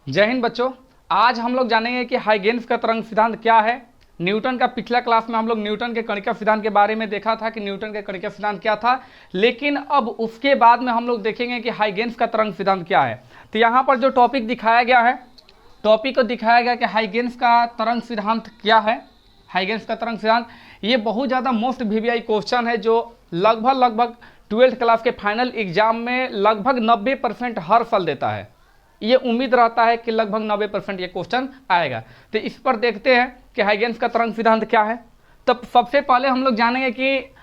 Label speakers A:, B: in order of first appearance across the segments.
A: जय हिंद बच्चों। आज हम लोग जानेंगे कि हाइगेन्स का तरंग सिद्धांत क्या है। न्यूटन का पिछला क्लास में हम लोग न्यूटन के कणिका सिद्धांत के बारे में देखा था कि न्यूटन के कणिका सिद्धांत क्या था, लेकिन अब उसके बाद में हम लोग देखेंगे कि हाइगेन्स का तरंग सिद्धांत क्या है। तो यहाँ पर जो टॉपिक दिखाया गया है, टॉपिक को दिखाया गया कि हाइगेन्स का तरंग सिद्धांत क्या है। हाइगेन्स का तरंग सिद्धांत ये बहुत ज़्यादा मोस्ट वीवीआई क्वेश्चन है जो लगभग 12th क्लास के फाइनल एग्जाम में लगभग 90% हर साल देता है। ये उम्मीद रहता है कि लगभग 90% ये क्वेश्चन आएगा। तो इस पर देखते हैं कि हाइगेन्स का तरंग सिद्धांत क्या है। तब सबसे पहले हम लोग जानेंगे कि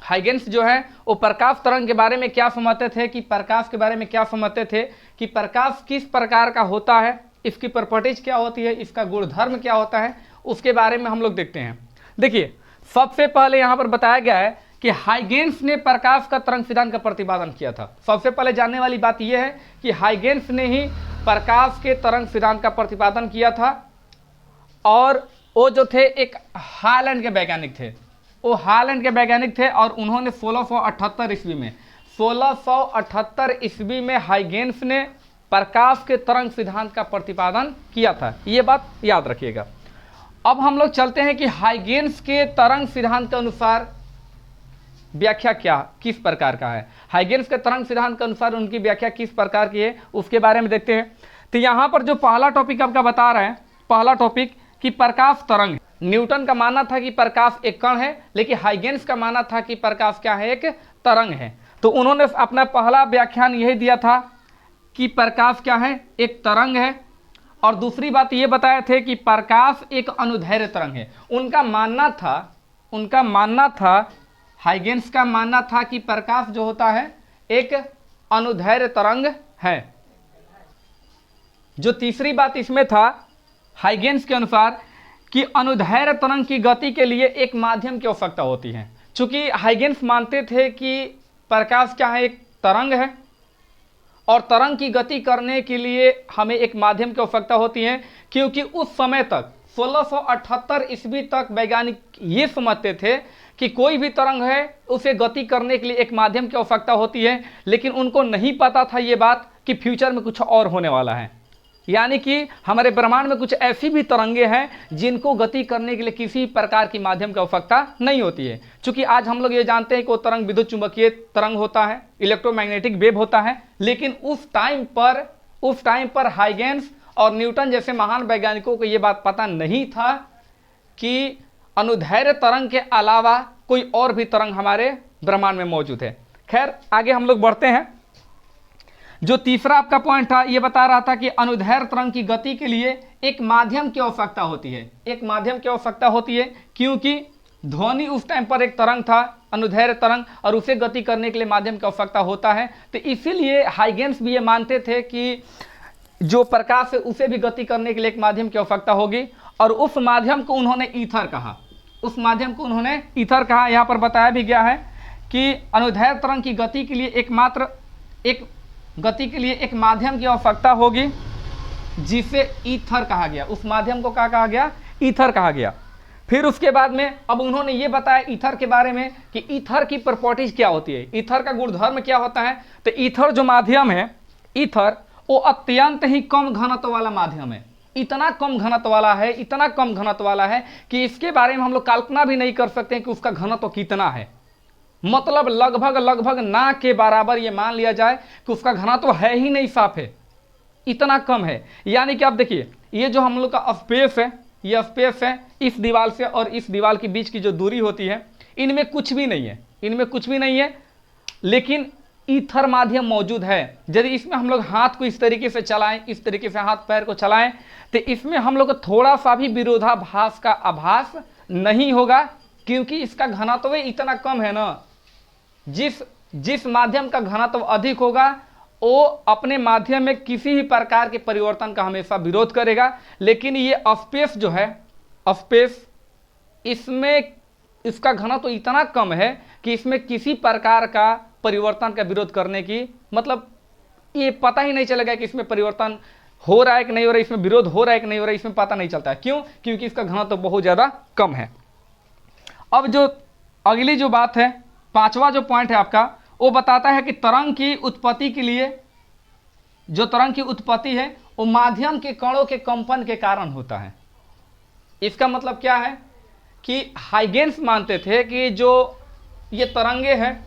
A: हाइगेन्स जो है वो प्रकाश तरंग के बारे में क्या समझते थे, कि प्रकाश के बारे में क्या समझते थे, कि प्रकाश किस प्रकार का होता है, इसकी प्रॉपर्टीज क्या होती है, इसका गुणधर्म क्या होता है, उसके बारे में हम लोग देखते हैं। देखिए, सबसे पहले यहाँ पर बताया गया है कि हाइगेन्स ने प्रकाश का तरंग सिद्धांत का प्रतिपादन किया था। सबसे पहले जानने वाली बात यह है कि हाइगेन्स ने ही प्रकाश के तरंग सिद्धांत का प्रतिपादन किया था, और वो जो थे एक हालैंड के वैज्ञानिक थे। वो हालैंड के वैज्ञानिक थे और उन्होंने 1678 ईस्वी में हाइगेन्स ने प्रकाश के तरंग सिद्धांत का प्रतिपादन किया था। ये बात याद रखिएगा। अब हम लोग चलते हैं कि हाइगेन्स के तरंग सिद्धांत के अनुसार व्याख्या किस प्रकार का है। हाइगेन्स के तरंग सिद्धांत के अनुसार उनकी व्याख्या किस प्रकार की है उसके बारे में देखते हैं। तो यहाँ पर जो पहला टॉपिक आपका बता रहे हैं, पहला टॉपिक कि प्रकाश तरंग। न्यूटन का मानना था कि प्रकाश एक कण है, लेकिन हाइगेन्स का मानना था कि प्रकाश क्या है, एक तरंग है। तो उन्होंने अपना पहला व्याख्यान यही दिया था कि प्रकाश क्या है, एक तरंग है। और दूसरी बात ये बताए थे कि प्रकाश एक अनुदैर्ध्य तरंग है। उनका मानना था हाइगेन्स का मानना था कि प्रकाश जो होता है एक अनुदैर्ध्य तरंग है। जो तीसरी बात इसमें था हाइगेन्स के अनुसार कि अनुदैर्ध्य तरंग की गति के लिए एक माध्यम की आवश्यकता होती है। चूंकि हाइगेन्स मानते थे कि प्रकाश क्या है, एक तरंग है, और तरंग की गति करने के लिए हमें एक माध्यम की आवश्यकता होती है, क्योंकि उस समय तक 1678 ईस्वी तक वैज्ञानिक ये समझते थे कि कोई भी तरंग है उसे गति करने के लिए एक माध्यम की आवश्यकता होती है। लेकिन उनको नहीं पता था ये बात कि फ्यूचर में कुछ और होने वाला है, यानी कि हमारे ब्रह्मांड में कुछ ऐसी भी तरंगे हैं जिनको गति करने के लिए किसी प्रकार की माध्यम की आवश्यकता नहीं होती है। चूंकि आज हम लोग ये जानते हैं कि वो तरंग विद्युत चुंबकीय तरंग होता है, इलेक्ट्रोमैग्नेटिक वेव होता है, लेकिन उस टाइम पर हाइगेन्स और न्यूटन जैसे महान वैज्ञानिकों को ये बात पता नहीं था कि अनुदैर्ध्य तरंग के अलावा कोई और भी तरंग हमारे ब्रह्मांड में मौजूद है। खैर, आगे हम लोग बढ़ते हैं। जो तीसरा आपका पॉइंट था ये बता रहा था कि अनुदैर्ध्य तरंग की गति के लिए एक माध्यम की आवश्यकता होती है। एक माध्यम की आवश्यकता होती है क्योंकि ध्वनि उस टाइम पर एक तरंग था, अनुदैर्ध्य तरंग, और उसे गति करने के लिए माध्यम की आवश्यकता होता है। तो इसीलिए हाइगेन्स भी ये मानते थे कि जो प्रकाश है उसे भी गति करने के लिए एक माध्यम की आवश्यकता होगी, और उस माध्यम को उन्होंने ईथर कहा। यहाँ पर बताया भी गया है कि अनुदैर्ध्य तरंग की गति के लिए एक माध्यम की आवश्यकता होगी जिसे ईथर कहा गया। उस माध्यम को क्या कहा गया, ईथर कहा गया। फिर उसके बाद में अब उन्होंने ये बताया ईथर के बारे में कि ईथर की प्रॉपर्टीज क्या होती है, ईथर का गुणधर्म क्या होता है। तो ईथर जो माध्यम है, ईथर वो अत्यंत ही कम घनत्व वाला माध्यम है। इतना कम घनत्व वाला है कि इसके बारे में हम लोग कल्पना भी नहीं कर सकते कि उसका घनत्व कितना है। मतलब लगभग ना के बराबर ये मान लिया जाए कि उसका घनत्व है ही नहीं, साफ है, इतना कम है। यानी कि आप देखिए, ये जो हम लोग का स्पेस है, ये स्पेस है, इस दीवार से और इस दीवार के बीच की जो दूरी होती है, इनमें कुछ भी नहीं है, लेकिन ईथर माध्यम मौजूद है। यदि इसमें हम लोग हाथ को इस तरीके से चलाएं, इस तरीके से हाथ पैर को चलाएं, तो इसमें हम लोग को थोड़ा सा भी विरोधाभास का आभास नहीं होगा, क्योंकि इसका घनत्व इतना कम है ना। जिस माध्यम का घनत्व अधिक होगा वो अपने माध्यम में किसी भी प्रकार के परिवर्तन का हमेशा विरोध करेगा। लेकिन ये स्पेस जो है, स्पेस, इसमें इसका घनत्व इतना कम है कि इसमें किसी प्रकार का परिवर्तन का विरोध करने की, मतलब ये पता ही नहीं चलेगा कि इसमें परिवर्तन हो रहा है कि नहीं हो रहा है, इसमें विरोध हो रहा है कि नहीं हो रहा है, इसमें पता नहीं चलता है। क्यों? क्योंकि इसका घनत्व बहुत ज़्यादा कम है। अब जो अगली जो बात है, पांचवा जो पॉइंट है आपका, वो बताता है कि तरंग की उत्पत्ति के लिए जो तरंग की उत्पत्ति है वो माध्यम के कणों के कंपन के कारण होता है। इसका मतलब क्या है कि हाइगेन्स मानते थे कि जो ये तरंगे हैं,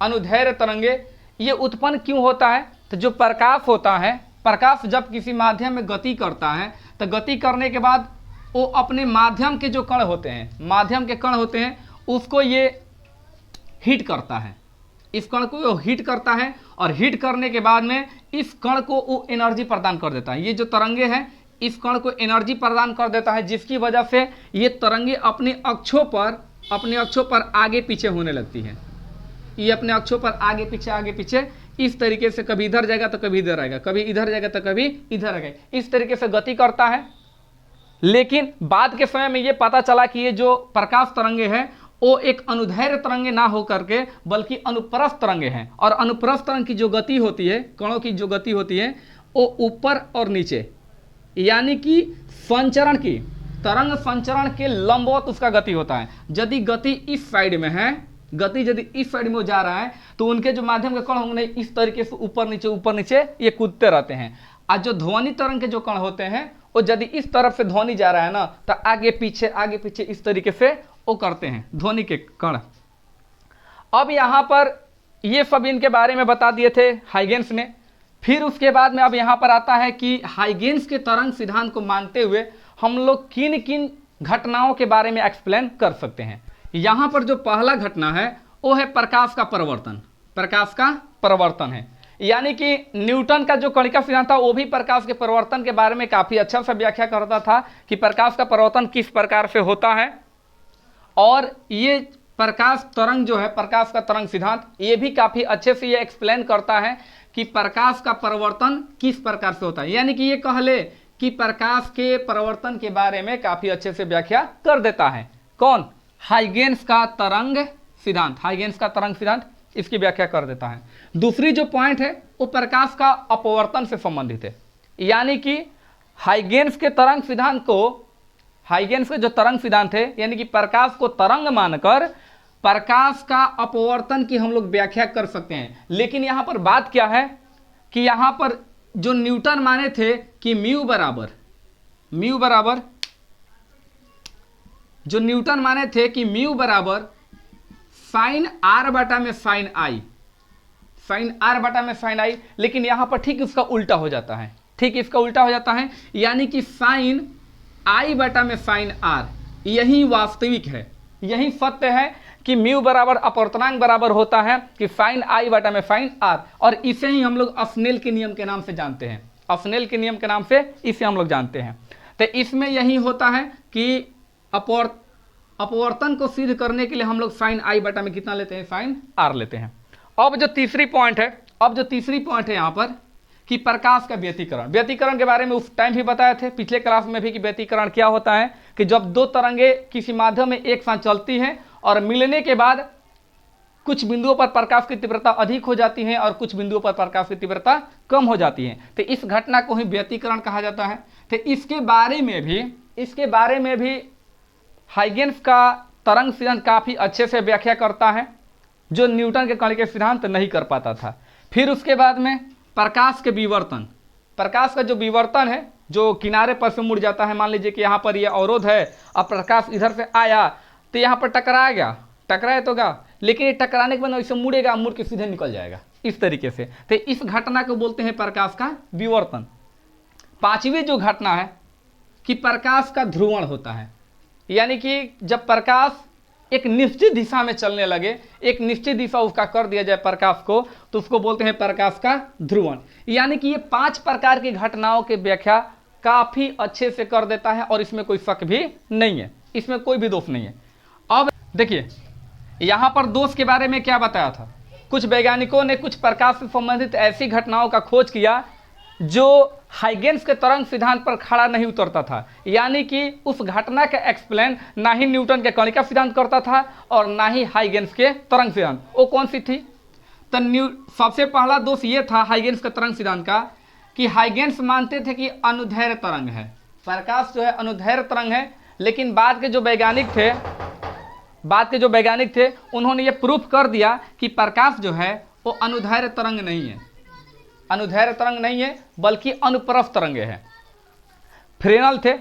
A: अनुदैर्घ्य तरंगे, ये उत्पन्न क्यों होता है? तो जो प्रकाश होता है, प्रकाश जब किसी माध्यम में गति करता है तो गति करने के बाद वो अपने माध्यम के जो कण होते हैं, माध्यम के कण होते हैं, उसको ये हीट करता है, इस कण को वो हीट करता है और हीट करने के बाद में इस कण को वो एनर्जी प्रदान कर देता है। ये जो तरंगे हैं इस कण को एनर्जी प्रदान कर देता है, जिसकी वजह से ये तरंगे अपने अक्षों पर आगे पीछे होने लगती है। ये अपने अक्षों पर आगे पीछे इस तरीके से कभी इधर जाएगा तो कभी इधर आएगा, कभी इधर जाएगा तो कभी इधर आएगा, इस तरीके से गति करता है। लेकिन बाद के समय में ये पता चला कि ये जो प्रकाश तरंगे हैं वो एक अनुदैर्घ्य तरंगे ना हो करके बल्कि अनुप्रस्थ तरंगे हैं। और अनुप्रस्थ तरंग की जो गति होती है, कणों की जो गति होती है, वो ऊपर और नीचे, यानी कि संचरण की, तरंग संचरण के लंबवत उसका गति होता है। यदि गति इस साइड में है, यदि इस साइड में जा रहा है तो उनके जो माध्यम के कण होंगे इस तरीके से ऊपर नीचे ये कूदते रहते हैं। और जो ध्वनि तरंग के जो कण होते हैं वो यदि इस तरफ से ध्वनि जा रहा है ना तो आगे पीछे इस तरीके से वो करते हैं ध्वनि के कण। अब यहाँ पर ये सब इनके बारे में बता दिए थे हाइगेन्स ने। फिर उसके बाद में अब यहाँ पर आता है कि हाइगेन्स के तरंग सिद्धांत को मानते हुए हम लोग किन किन घटनाओं के बारे में एक्सप्लेन कर सकते हैं। यहाँ पर जो पहला घटना है वो है प्रकाश का परिवर्तन। प्रकाश का परिवर्तन है, यानी कि न्यूटन का जो कणिका सिद्धांत था वो भी प्रकाश के परिवर्तन के बारे में काफ़ी अच्छा सा व्याख्या करता था कि प्रकाश का परिवर्तन किस प्रकार से होता है। और ये प्रकाश तरंग जो है, प्रकाश का तरंग सिद्धांत, ये भी काफ़ी अच्छे से ये एक्सप्लेन करता है कि प्रकाश का परिवर्तन किस प्रकार से होता है। यानी कि ये कह ले कि प्रकाश के परिवर्तन के बारे में काफ़ी अच्छे से व्याख्या कर देता है। कौन? हाइगेन्स का तरंग सिद्धांत। हाइगेन्स का तरंग सिद्धांत इसकी व्याख्या कर देता है। दूसरी जो पॉइंट है वो प्रकाश का अपवर्तन से संबंधित है, यानी कि हाइगेन्स के तरंग सिद्धांत को, हाइगेन्स के जो तरंग सिद्धांत है यानी कि प्रकाश को तरंग मानकर प्रकाश का अपवर्तन की हम लोग व्याख्या कर सकते हैं। लेकिन यहाँ पर बात क्या है कि यहाँ पर जो न्यूटन माने थे कि म्यू बराबर जो न्यूटन माने थे कि म्यू बराबर साइन आर बटा में साइन आई, लेकिन यहाँ पर ठीक इसका उल्टा हो जाता है, यानी कि साइन आई बटा में साइन आर, यही वास्तविक है, यही सत्य है कि म्यू बराबर अपवर्तनांक बराबर होता है कि साइन आई बटा में साइन आर। और इसे ही हम लोग स्नेल के नियम के नाम से जानते हैं, स्नेल के नियम के नाम से इसे हम लोग जानते हैं। तो इसमें यही होता है कि अपवर्तन को सिद्ध करने के लिए हम लोग साइन आई बटा में कितना लेते हैं? साइन आर लेते हैं। अब जो तीसरी पॉइंट है यहाँ पर कि प्रकाश का व्यतिकरण के बारे में उस टाइम भी बताए थे पिछले क्लास में भी कि व्यतिकरण क्या होता है कि जब दो तरंगे किसी माध्यम में एक साथ चलती हैं और मिलने के बाद कुछ बिंदुओं पर प्रकाश की तीव्रता अधिक हो जाती है और कुछ बिंदुओं पर प्रकाश की तीव्रता कम हो जाती है, तो इस घटना को ही व्यतिकरण कहा जाता है। तो इसके बारे में भी हाइगेन्स का तरंग सिद्धांत काफ़ी अच्छे से व्याख्या करता है, जो न्यूटन के कणिका सिद्धांत नहीं कर पाता था। फिर उसके बाद में प्रकाश के विवर्तन, प्रकाश का जो विवर्तन है, जो किनारे पर से मुड़ जाता है। मान लीजिए कि यहाँ पर ये अवरोध है, अब प्रकाश इधर से आया तो यहाँ पर टकराए तो गा, लेकिन ये टकराने के बाद ऐसे मुड़ेगा, मुड़ के सीधे निकल जाएगा, इस तरीके से। तो इस घटना को बोलते हैं प्रकाश का विवर्तन। पांचवी जो घटना है कि प्रकाश का ध्रुवण होता है, यानी कि जब प्रकाश एक निश्चित दिशा में चलने लगे, एक निश्चित दिशा उसका कर दिया जाए प्रकाश को, तो उसको बोलते हैं प्रकाश का ध्रुवण। यानी कि ये 5 प्रकार की घटनाओं की व्याख्या काफ़ी अच्छे से कर देता है और इसमें कोई शक भी नहीं है, इसमें कोई भी दोष नहीं है। अब देखिए यहाँ पर दोष के बारे में क्या बताया था। कुछ वैज्ञानिकों ने कुछ प्रकाश से संबंधित ऐसी घटनाओं का खोज किया जो हाइगेन्स के तरंग सिद्धांत पर खड़ा नहीं उतरता था, यानी कि उस घटना का एक्सप्लेन ना ही न्यूटन के कणिका सिद्धांत करता था और ना ही हाइगेन्स के तरंग सिद्धांत। वो कौन सी थी? तो सबसे पहला दोष ये था हाइगेन्स के तरंग सिद्धांत का कि हाइगेन्स मानते थे कि अनुदैर्घ्य तरंग है, प्रकाश जो है अनुदैर्घ्य तरंग है। लेकिन बाद के जो वैज्ञानिक थे उन्होंने ये प्रूफ कर दिया कि प्रकाश जो है वो अनुदैर्घ्य तरंग नहीं है, अनुदैर्घ्य तरंग नहीं है बल्कि अनुप्रस्थ तरंगे हैं। फ्रेनल थे,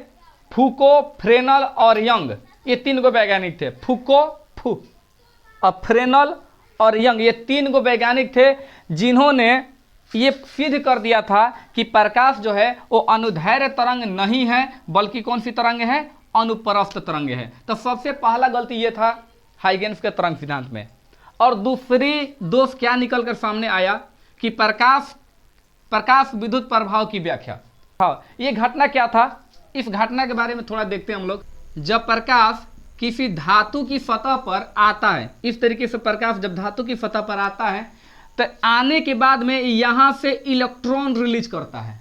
A: फूको, फ्रेनल और यंग, ये 3 गो वैज्ञानिक थे। फूको और फ्रेनल और यंग, ये 3 गो वैज्ञानिक थे जिन्होंने ये सिद्ध कर दिया था कि प्रकाश जो है वो अनुदैर्घ्य तरंग नहीं है बल्कि कौन सी तरंग है, अनुप्रस्थ तरंग है। तो सबसे पहला गलती ये था हाइगेन्स के तरंग सिद्धांत में। और दूसरी दोष क्या निकल कर सामने आया कि प्रकाश विद्युत प्रभाव की व्याख्या। हाँ, ये घटना क्या था, इस घटना के बारे में थोड़ा देखते हैं हम लोग। जब प्रकाश किसी धातु की सतह पर आता है, इस तरीके से प्रकाश जब धातु की सतह पर आता है तो आने के बाद में यहाँ से इलेक्ट्रॉन रिलीज करता है,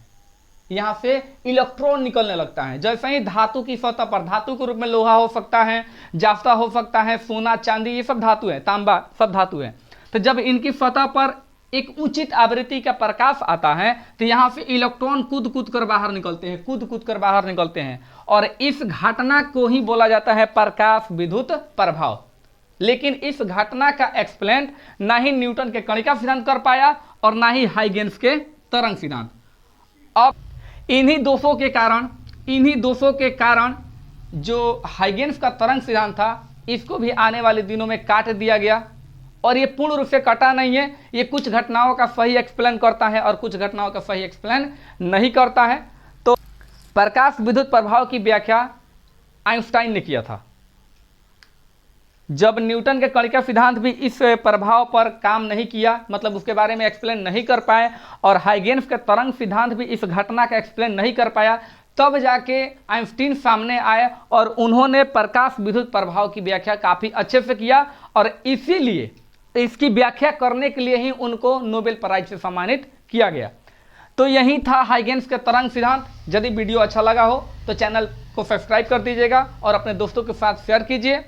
A: यहाँ से इलेक्ट्रॉन निकलने लगता है। जैसे ही धातु की सतह पर, धातु के रूप में लोहा हो सकता है, जाफ्ता हो सकता है, सोना चांदी, ये सब धातु है, तांबा सब धातु है। तो जब इनकी सतह पर एक उचित आवृत्ति का प्रकाश आता है तो यहाँ से इलेक्ट्रॉन कूद कर बाहर निकलते हैं, कूद कर बाहर निकलते हैं। और इस घटना को ही बोला जाता है प्रकाश विद्युत प्रभाव। लेकिन इस घटना का एक्सप्लेन ना ही न्यूटन के कणिका सिद्धांत कर पाया और ना ही हाइगेन्स के तरंग सिद्धांत। अब इन्हीं दोषों के कारण जो हाइगेन्स का तरंग सिद्धांत था इसको भी आने वाले दिनों में काट दिया गया। और ये पूर्ण रूप से कटा नहीं है, ये कुछ घटनाओं का सही एक्सप्लेन करता है और कुछ घटनाओं का सही एक्सप्लेन नहीं करता है। तो प्रकाश विद्युत प्रभाव की व्याख्या आइंस्टाइन ने किया था। जब न्यूटन के कणिका सिद्धांत भी इस प्रभाव पर काम नहीं किया, मतलब उसके बारे में एक्सप्लेन नहीं कर पाए, और हाइगेन्स के तरंग सिद्धांत भी इस घटना का एक्सप्लेन नहीं कर पाया, तब जाके आइंस्टीन सामने आए और उन्होंने प्रकाश विद्युत प्रभाव की व्याख्या काफ़ी अच्छे से किया। और इसीलिए इसकी व्याख्या करने के लिए ही उनको नोबेल प्राइज से सम्मानित किया गया। तो यही था हाइगेन्स के तरंग सिद्धांत। यदि वीडियो अच्छा लगा हो तो चैनल को सब्सक्राइब कर दीजिएगा और अपने दोस्तों के साथ शेयर कीजिए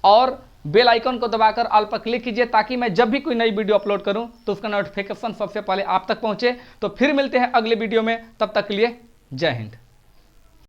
A: और बेल आइकन को दबाकर ऑल पर क्लिक कीजिए ताकि मैं जब भी कोई नई वीडियो अपलोड करूं तो उसका नोटिफिकेशन सबसे पहले आप तक पहुंचे। तो फिर मिलते हैं अगले वीडियो में, तब तक के लिए जय हिंद।